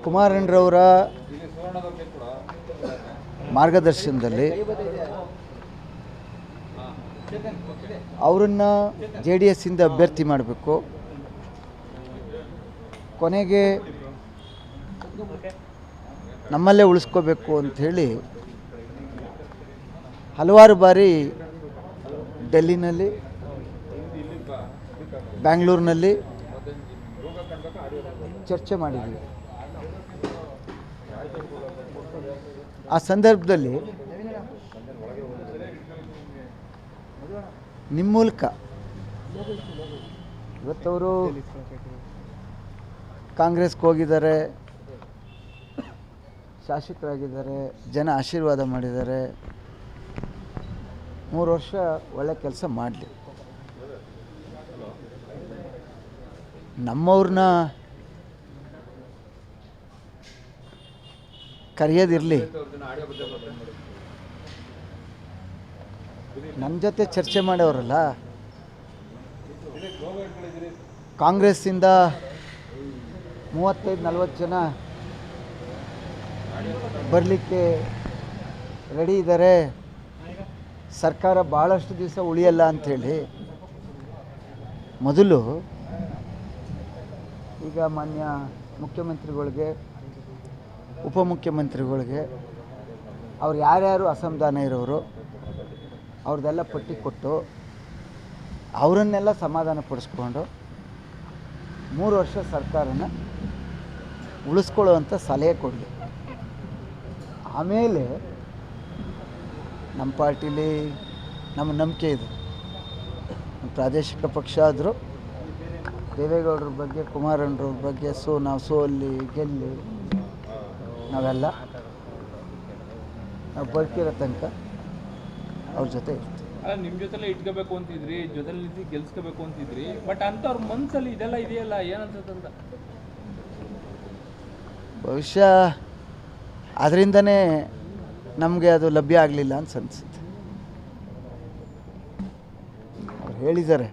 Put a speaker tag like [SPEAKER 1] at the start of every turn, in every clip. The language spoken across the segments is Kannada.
[SPEAKER 1] ಕುಮಾರಣ್ಣರವರ ಮಾರ್ಗದರ್ಶನದಲ್ಲಿ ಅವರನ್ನು JDS ಇಂದ ಅಭ್ಯರ್ಥಿ ಮಾಡಬೇಕು. ಕೊನೆಗೆ ನಮ್ಮಲ್ಲೇ ಉಳಿಸ್ಕೋಬೇಕು ಅಂಥೇಳಿ ಹಲವಾರು ಬಾರಿ ಡೆಲ್ಲಿನಲ್ಲಿ, ಬ್ಯಾಂಗ್ಳೂರಿನಲ್ಲಿ ಚರ್ಚೆ ಮಾಡಿದ್ವಿ. ಆ ಸಂದರ್ಭದಲ್ಲಿ ನಿಮ್ಮ ಮೂಲಕ ಇವತ್ತವರು ಕಾಂಗ್ರೆಸ್ಗೆ ಹೋಗಿದ್ದಾರೆ, ಶಾಸಕರಾಗಿದ್ದಾರೆ, ಜನ ಆಶೀರ್ವಾದ ಮಾಡಿದ್ದಾರೆ. 3 ವರ್ಷ ಒಳ್ಳೆ ಕೆಲಸ ಮಾಡಲಿ. ನಮ್ಮವ್ರನ್ನ ಕರೆಯೋದಿರಲಿ, ನನ್ನ ಜೊತೆ ಚರ್ಚೆ ಮಾಡೋರಲ್ಲ. ಕಾಂಗ್ರೆಸ್ಸಿಂದ 35-40 ಜನ ಬರಲಿಕ್ಕೆ ರೆಡಿ ಇದ್ದಾರೆ. ಸರ್ಕಾರ ಭಾಳಷ್ಟು ದಿವಸ ಉಳಿಯಲ್ಲ ಅಂಥೇಳಿ ಮೊದಲು ಈಗ ಮಾನ್ಯ ಮುಖ್ಯಮಂತ್ರಿಗಳಿಗೆ, ಉಪಮುಖ್ಯಮಂತ್ರಿಗಳಿಗೆ ಅವ್ರು ಯಾರ್ಯಾರು ಅಸಮಾಧಾನ ಇರೋರು ಅವ್ರದ್ದೆಲ್ಲ ಪಟ್ಟಿ ಕೊಟ್ಟು ಅವರನ್ನೆಲ್ಲ ಸಮಾಧಾನ ಪಡಿಸ್ಕೊಂಡು 3 ವರ್ಷ ಸರ್ಕಾರನ ಉಳಿಸ್ಕೊಳ್ಳುವಂಥ ಸಲಹೆ ಕೊಡಲಿ. ಆಮೇಲೆ ನಮ್ಮ ಪಾರ್ಟಿಲಿ ನಮ್ಮ ನಂಬಿಕೆ ಇದೆ. ಪ್ರಾದೇಶಿಕ ಪಕ್ಷ ಆದರೂ ದೇವೇಗೌಡರ ಬಗ್ಗೆ, ಕುಮಾರಣ್ಣವ್ರ ಬಗ್ಗೆ ನಾವು ಸೋಲ್ಲಿ ಗೆಲ್ಲಿ ನಾವೆಲ್ಲ ನಾವು ಬದುಕಿರೋ ತನಕ ಅವ್ರ ಜೊತೆ ಇರ್ತೀವಿ.
[SPEAKER 2] ನಿಮ್ಮ ಜೊತೆಲ್ಲ ಇಟ್ಕೋಬೇಕು ಅಂತಿದ್ರಿ, ಜೊತೆಲಿ ನಿಂತು ಗೆಲ್ಸ್ಕೋಬೇಕು ಅಂತಿದ್ರಿ. ಬಟ್ ಅಂಥವ್ರ ಮನಸ್ಸಲ್ಲಿ ಇದೆಲ್ಲ ಇದೆಯಲ್ಲ, ಏನಂತಂದ
[SPEAKER 1] ಬಹುಶಃ ಅದರಿಂದನೇ ನಮಗೆ ಅದು ಲಭ್ಯ ಆಗಲಿಲ್ಲ ಅಂತ ಅನಿಸುತ್ತೆ. ಅವ್ರು ಹೇಳಿದ್ದಾರೆ,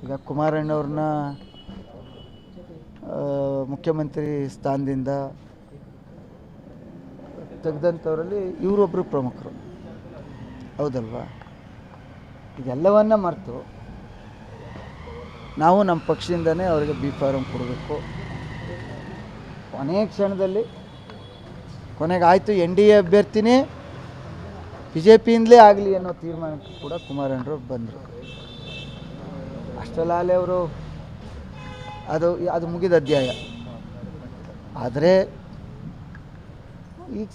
[SPEAKER 1] ಈಗ ಕುಮಾರಣ್ಣವ್ರನ್ನ ಮುಖ್ಯಮಂತ್ರಿ ಸ್ಥಾನದಿಂದ ತೆಗೆದಂಥವರಲ್ಲಿ ಇವರೊಬ್ಬರು ಪ್ರಮುಖರು, ಹೌದಲ್ವಾ? ಇದೆಲ್ಲವನ್ನ ಮರೆತು ನಾವು ನಮ್ಮ ಪಕ್ಷದಿಂದನೇ ಅವರಿಗೆ ಬಿ ಫಾರಂ ಕೊಡಬೇಕು. ಕೊನೆಯ ಕ್ಷಣದಲ್ಲಿ ಕೊನೆಗೆ ಆಯಿತು, NDA ಅಭ್ಯರ್ಥಿನೇ BJPಯಿಂದಲೇ ಆಗಲಿ ಅನ್ನೋ ತೀರ್ಮಾನಕ್ಕೆ ಕೂಡ ಕುಮಾರಣ್ಣರು ಬಂದರು. ಅಷ್ಟರಲ್ಲಾಗಲೇ ಅವರು ಅದು ಮುಗಿದ ಅಧ್ಯಾಯ. ಆದರೆ ಈಗ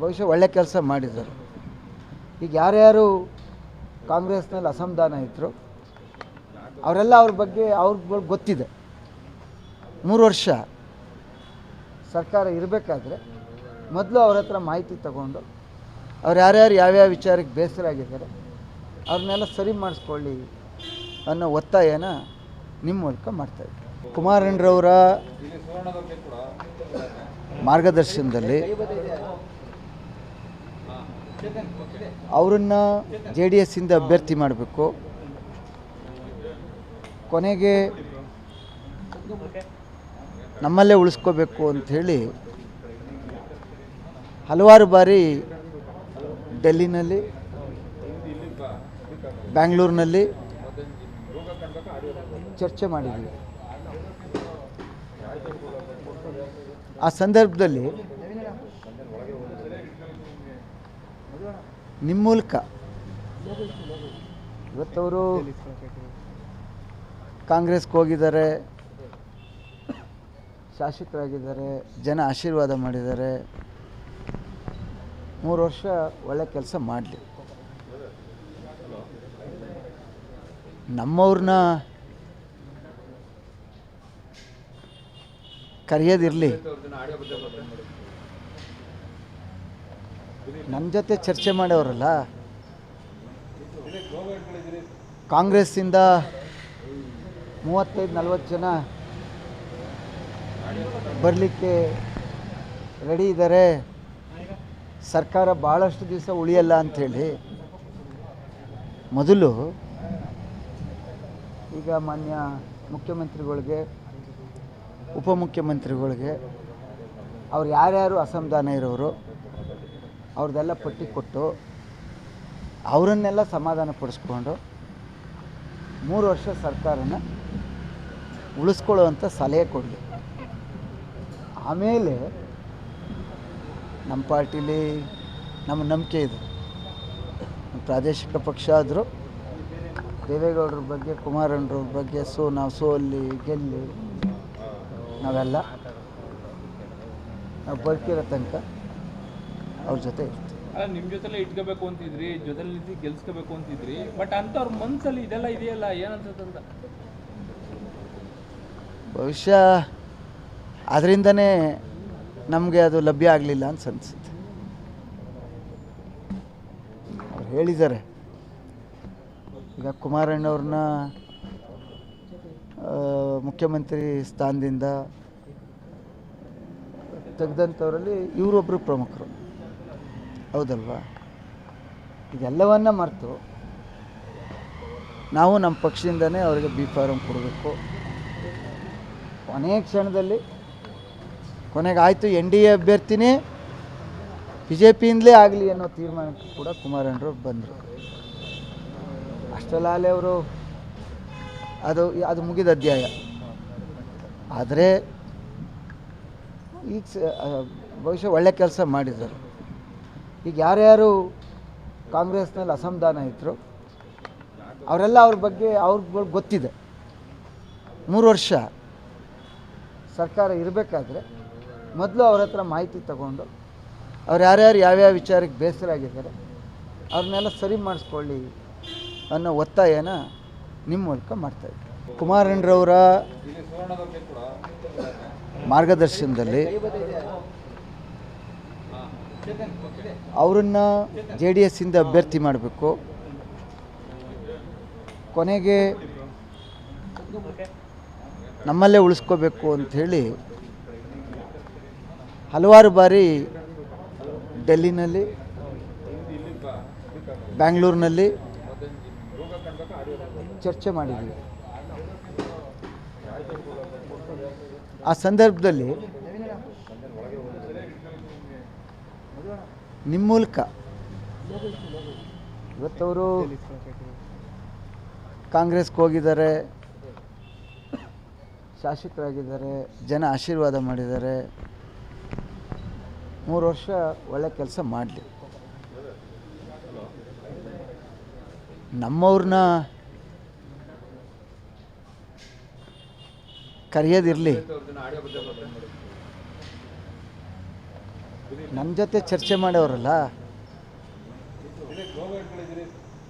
[SPEAKER 1] ಬಹುಶಃ ಒಳ್ಳೆ ಕೆಲಸ ಮಾಡಿದರು. ಈಗ ಯಾರ್ಯಾರು ಕಾಂಗ್ರೆಸ್ನಲ್ಲಿ ಅಸಮಾಧಾನ ಇದ್ದರು ಅವರೆಲ್ಲ ಅವ್ರ ಬಗ್ಗೆ ಅವ್ರಿಗೆ ಗೊತ್ತಿದೆ. 3 ವರ್ಷ ಸರ್ಕಾರ ಇರಬೇಕಾದ್ರೆ ಮೊದಲು ಅವ್ರ ಹತ್ರ ಮಾಹಿತಿ ತಗೊಂಡು ಅವ್ರು ಯಾರ್ಯಾರು ಯಾವ್ಯಾವ ವಿಚಾರಕ್ಕೆ ಬೇಸರ ಆಗಿದ್ದಾರೆ ಅವ್ರನ್ನೆಲ್ಲ ಸರಿ ಮಾಡಿಸ್ಕೊಳ್ಳಿ ಅನ್ನೋ ಒತ್ತಾಯನ ನಿಮ್ಮ ಮೂಲಕ ಮಾಡ್ತಾಯಿದ್ದೆ. ಕುಮಾರಣ್ಣರವರ ಮಾರ್ಗದರ್ಶನದಲ್ಲಿ ಅವರನ್ನು JDS ಇಂದ ಅಭ್ಯರ್ಥಿ ಮಾಡಬೇಕು. ಕೊನೆಗೆ ನಮ್ಮಲ್ಲೇ ಉಳಿಸ್ಕೋಬೇಕು ಅಂಥೇಳಿ ಹಲವಾರು ಬಾರಿ ಡೆಲ್ಲಿನಲ್ಲಿ, ಬ್ಯಾಂಗ್ಳೂರಿನಲ್ಲಿ ಚರ್ಚೆ ಮಾಡಿದ್ವಿ. ಆ ಸಂದರ್ಭದಲ್ಲಿ ನಿಮ್ಮ ಮೂಲಕ ಇವತ್ತವರು ಕಾಂಗ್ರೆಸ್ಗೆ ಹೋಗಿದ್ದಾರೆ, ಶಾಸಕರಾಗಿದ್ದಾರೆ, ಜನ ಆಶೀರ್ವಾದ ಮಾಡಿದ್ದಾರೆ. 3 ವರ್ಷ ಒಳ್ಳೆ ಕೆಲಸ ಮಾಡಲಿ. ನಮ್ಮವ್ರನ್ನ ಕರೆಯೋದಿರಲಿ, ನನ್ನ ಜೊತೆ ಚರ್ಚೆ ಮಾಡೋರಲ್ಲ. ಕಾಂಗ್ರೆಸ್ಸಿಂದ 35-40 ಜನ ಬರಲಿಕ್ಕೆ ರೆಡಿ ಇದ್ದಾರೆ. ಸರ್ಕಾರ ಭಾಳಷ್ಟು ದಿವಸ ಉಳಿಯಲ್ಲ ಅಂಥೇಳಿ ಮೊದಲು ಈಗ ಮಾನ್ಯ ಮುಖ್ಯಮಂತ್ರಿಗಳಿಗೆ, ಉಪಮುಖ್ಯಮಂತ್ರಿಗಳಿಗೆ ಅವ್ರು ಯಾರ್ಯಾರು ಅಸಮಾಧಾನ ಇರೋರು ಅವ್ರದ್ದೆಲ್ಲ ಪಟ್ಟಿ ಕೊಟ್ಟು ಅವರನ್ನೆಲ್ಲ ಸಮಾಧಾನ ಪಡಿಸ್ಕೊಂಡು 3 ವರ್ಷ ಸರ್ಕಾರನ ಉಳಿಸ್ಕೊಳ್ಳುವಂಥ ಸಲಹೆ ಕೊಡಲಿ. ಆಮೇಲೆ ನಮ್ಮ ಪಾರ್ಟಿಲಿ ನಮ್ಮ ನಂಬಿಕೆ ಇದೆ. ಪ್ರಾದೇಶಿಕ ಪಕ್ಷ ಆದರೂ ದೇವೇಗೌಡರ ಬಗ್ಗೆ, ಕುಮಾರಣ್ಣವ್ರ ಬಗ್ಗೆ ನಾವು ಸೋಲ್ಲಿ ಗೆಲ್ಲಿ ನಾವೆಲ್ಲ ನಾವು ಬದುಕಿರೋ ತನಕ ಅವ್ರ ಜೊತೆ ಇರ್ತೀವಿ.
[SPEAKER 2] ನಿಮ್ಮ ಜೊತೆಲೆ ಇಟ್ಕೋಬೇಕು ಅಂತಿದ್ರಿ, ಜೊತೆಲಿ ನಿಂತು ಗೆಲ್ಸ್ಕೋಬೇಕು ಅಂತಿದ್ರಿ, ಬಟ್ ಅಂಥವ್ರ ಮನಸ್ಸಲ್ಲಿ ಇದೆಲ್ಲ ಇದೆಯಲ್ಲ, ಏನನ್ಸುತ್ತಂತ?
[SPEAKER 1] ಬಹುಶಃ ಅದರಿಂದನೇ ನಮಗೆ ಅದು ಲಭ್ಯ ಆಗಲಿಲ್ಲ ಅಂತ ಅನಿಸುತ್ತೆ. ಅವ್ರು ಹೇಳಿದ್ದಾರೆ, ಈಗ ಕುಮಾರಣ್ಣವ್ರನ್ನ ಮುಖ್ಯಮಂತ್ರಿ ಸ್ಥಾನದಿಂದ ತೆಗೆದಂಥವರಲ್ಲಿ ಇವರೊಬ್ಬರು ಪ್ರಮುಖರು, ಹೌದಲ್ವಾ? ಇದೆಲ್ಲವನ್ನ ಮರೆತು ನಾವು ನಮ್ಮ ಪಕ್ಷದಿಂದನೇ ಅವರಿಗೆ ಬಿ ಫಾರಂ ಕೊಡಬೇಕು. ಕೊನೆಯ ಕ್ಷಣದಲ್ಲಿ ಕೊನೆಗೆ ಆಯಿತು NDA ಅಭ್ಯರ್ಥಿನೇ BJPಯಿಂದಲೇ ಆಗಲಿ ಅನ್ನೋ ತೀರ್ಮಾನಕ್ಕೆ ಕೂಡ ಕುಮಾರಣ್ಣರು ಬಂದರು. ಅಷ್ಟರಲ್ಲೇ ಅವರು ಅದು ಮುಗಿದ ಅಧ್ಯಾಯ. ಆದರೆ ಈಗ ಬಹುಶಃ ಒಳ್ಳೆ ಕೆಲಸ ಮಾಡಿದ್ದಾರೆ. ಈಗ ಯಾರ್ಯಾರು ಕಾಂಗ್ರೆಸ್ನಲ್ಲಿ ಅಸಮಾಧಾನ ಇದ್ದರು ಅವರೆಲ್ಲ ಅವ್ರ ಬಗ್ಗೆ ಅವ್ರಿಗೆ ಗೊತ್ತಿದೆ. 3 ವರ್ಷ ಸರ್ಕಾರ ಇರಬೇಕಾದ್ರೆ ಮೊದಲು ಅವ್ರ ಹತ್ರ ಮಾಹಿತಿ ತಗೊಂಡು ಅವ್ರು ಯಾರ್ಯಾರು ಯಾವ್ಯಾವ ವಿಚಾರಕ್ಕೆ ಬೇಸರ ಆಗಿದ್ದಾರೆ ಅವ್ರನ್ನೆಲ್ಲ ಸರಿ ಮಾಡಿಸ್ಕೊಳ್ಳಿ ಅನ್ನೋ ಒತ್ತಾಯನ ನಿಮ್ಮ ಮೂಲಕ ಮಾಡ್ತಾಯಿದ್ದೆ. ಕುಮಾರಣ್ಣರವರ ಮಾರ್ಗದರ್ಶನದಲ್ಲಿ ಅವರನ್ನು JDS ಇಂದ ಅಭ್ಯರ್ಥಿ ಮಾಡಬೇಕು. ಕೊನೆಗೆ ನಮ್ಮಲ್ಲೇ ಉಳಿಸ್ಕೋಬೇಕು ಅಂಥೇಳಿ ಹಲವಾರು ಬಾರಿ ಡೆಲ್ಲಿನಲ್ಲಿ, ಬ್ಯಾಂಗ್ಳೂರಿನಲ್ಲಿ ಚರ್ಚೆ ಮಾಡಿದ್ವಿ. ಆ ಸಂದರ್ಭದಲ್ಲಿ ನಿಮ್ಮ ಮೂಲಕ ಇವತ್ತವರು ಕಾಂಗ್ರೆಸ್ಗೆ ಹೋಗಿದ್ದಾರೆ, ಶಾಸಕರಾಗಿದ್ದಾರೆ, ಜನ ಆಶೀರ್ವಾದ ಮಾಡಿದ್ದಾರೆ. 3 ವರ್ಷ ಒಳ್ಳೆ ಕೆಲಸ ಮಾಡಲಿ. ನಮ್ಮವ್ರನ್ನ ಕರೆಯೋದಿರಲಿ, ನನ್ನ ಜೊತೆ ಚರ್ಚೆ ಮಾಡೋರಲ್ಲ.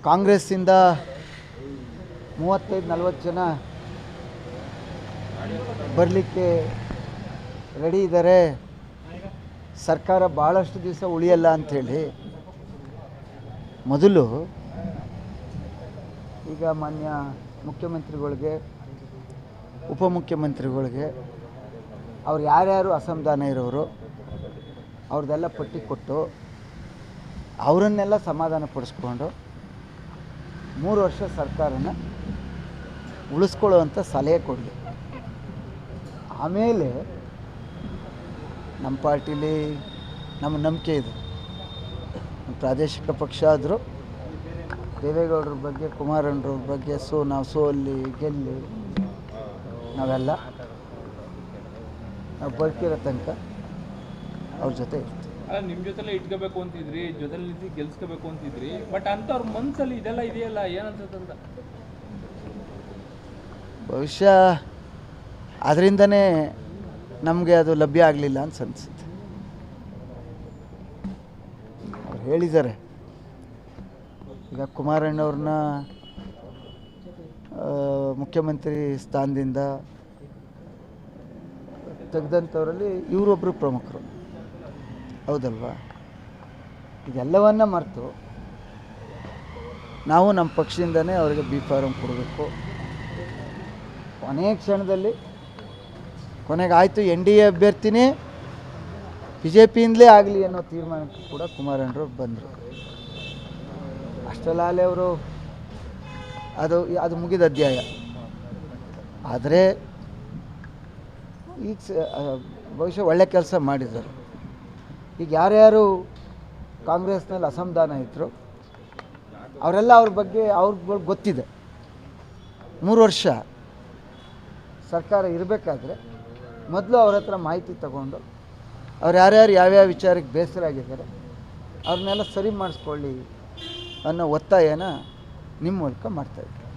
[SPEAKER 1] ಕಾಂಗ್ರೆಸ್ಸಿಂದ 35-40 ಜನ ಬರಲಿಕ್ಕೆ ರೆಡಿ ಇದ್ದಾರೆ. ಸರ್ಕಾರ ಭಾಳಷ್ಟು ದಿವಸ ಉಳಿಯಲ್ಲ ಅಂಥೇಳಿ ಮೊದಲು ಈಗ ಮಾನ್ಯ ಮುಖ್ಯಮಂತ್ರಿಗಳಿಗೆ, ಉಪಮುಖ್ಯಮಂತ್ರಿಗಳಿಗೆ ಅವ್ರು ಯಾರ್ಯಾರು ಅಸಮಾಧಾನ ಇರೋರು ಅವ್ರದ್ದೆಲ್ಲ ಪಟ್ಟಿ ಕೊಟ್ಟು ಅವರನ್ನೆಲ್ಲ ಸಮಾಧಾನ ಪಡಿಸ್ಕೊಂಡು 3 ವರ್ಷ ಸರ್ಕಾರನ ಉಳಿಸ್ಕೊಳ್ಳುವಂಥ ಸಲಹೆ ಕೊಡಲಿ. ಆಮೇಲೆ ನಮ್ಮ ಪಾರ್ಟಿಲಿ ನಮ್ಮ ನಂಬಿಕೆ ಇದೆ. ಪ್ರಾದೇಶಿಕ ಪಕ್ಷ ಆದರೂ ದೇವೇಗೌಡರ ಬಗ್ಗೆ, ಕುಮಾರಣ್ಣವ್ರ ಬಗ್ಗೆ ನಾವು ಸೋಲ್ಲಿ ಗೆಲ್ಲಿ ನಾವೆಲ್ಲ ನಾವು ಬದುಕಿರೋ ತನಕ ಅವ್ರ ಜೊತೆ ಇರ್ತೀವಿ.
[SPEAKER 2] ನಿಮ್ಮ ಜೊತೆಲೆ ಇಟ್ಕೋಬೇಕು ಅಂತಿದ್ರಿ, ಜೊತೆಲಿ ನಿಂತು ಗೆಲ್ಸ್ಕೋಬೇಕು ಅಂತಿದ್ರಿ, ಬಟ್ ಅಂಥವ್ರ ಮನಸ್ಸಲ್ಲಿ ಇದೆಲ್ಲ ಇದೆಯಲ್ಲ, ಏನನ್ಸುತ್ತಂತ?
[SPEAKER 1] ಬಹುಶಃ ಅದರಿಂದನೇ ನಮಗೆ ಅದು ಲಭ್ಯ ಆಗಲಿಲ್ಲ ಅಂತ ಅನಿಸುತ್ತೆ. ಅವ್ರು ಹೇಳಿದ್ದಾರೆ, ಈಗ ಕುಮಾರಣ್ಣವ್ರನ್ನ ಮುಖ್ಯಮಂತ್ರಿ ಸ್ಥಾನದಿಂದ ತೆಗೆದಂಥವರಲ್ಲಿ ಇವರೊಬ್ಬರು ಪ್ರಮುಖರು, ಹೌದಲ್ವಾ? ಇದೆಲ್ಲವನ್ನ ಮರೆತು ನಾವು ನಮ್ಮ ಪಕ್ಷದಿಂದನೇ ಅವರಿಗೆ ಬಿ ಫಾರಂ ಕೊಡಬೇಕು. ಕೊನೆಯ ಕ್ಷಣದಲ್ಲಿ ಕೊನೆಗೆ ಆಯಿತು NDA ಅಭ್ಯರ್ಥಿನೇ BJPಯಿಂದಲೇ ಆಗಲಿ ಅನ್ನೋ ತೀರ್ಮಾನಕ್ಕೆ ಕೂಡ ಕುಮಾರಣ್ಣರು ಬಂದರು. ಅಷ್ಟರಲ್ಲೇ ಅವರು ಅದು ಮುಗಿದ ಅಧ್ಯಾಯ. ಆದರೆ ಈಗ ಬಹುಶಃ ಒಳ್ಳೆ ಕೆಲಸ ಮಾಡಿದ್ದಾರೆ. ಈಗ ಯಾರ್ಯಾರು ಕಾಂಗ್ರೆಸ್ನಲ್ಲಿ ಅಸಮಾಧಾನ ಇದ್ದರು ಅವರೆಲ್ಲ ಅವ್ರ ಬಗ್ಗೆ ಅವ್ರಿಗೆ ಗೊತ್ತಿದೆ. 3 ವರ್ಷ ಸರ್ಕಾರ ಇರಬೇಕಾದ್ರೆ ಮೊದಲು ಅವ್ರ ಹತ್ರ ಮಾಹಿತಿ ತಗೊಂಡು ಅವ್ರು ಯಾರ್ಯಾರು ಯಾವ್ಯಾವ ವಿಚಾರಕ್ಕೆ ಬೇಸರ ಆಗಿದ್ದಾರೆ ಅವ್ರನ್ನೆಲ್ಲ ಸರಿ ಮಾಡಿಸ್ಕೊಳ್ಳಿ ಅನ್ನೋ ಒತ್ತಾಯನ ನಿಮ್ಮ ಮೂಲಕ ಮಾಡ್ತಾಯಿದ್ದೆ.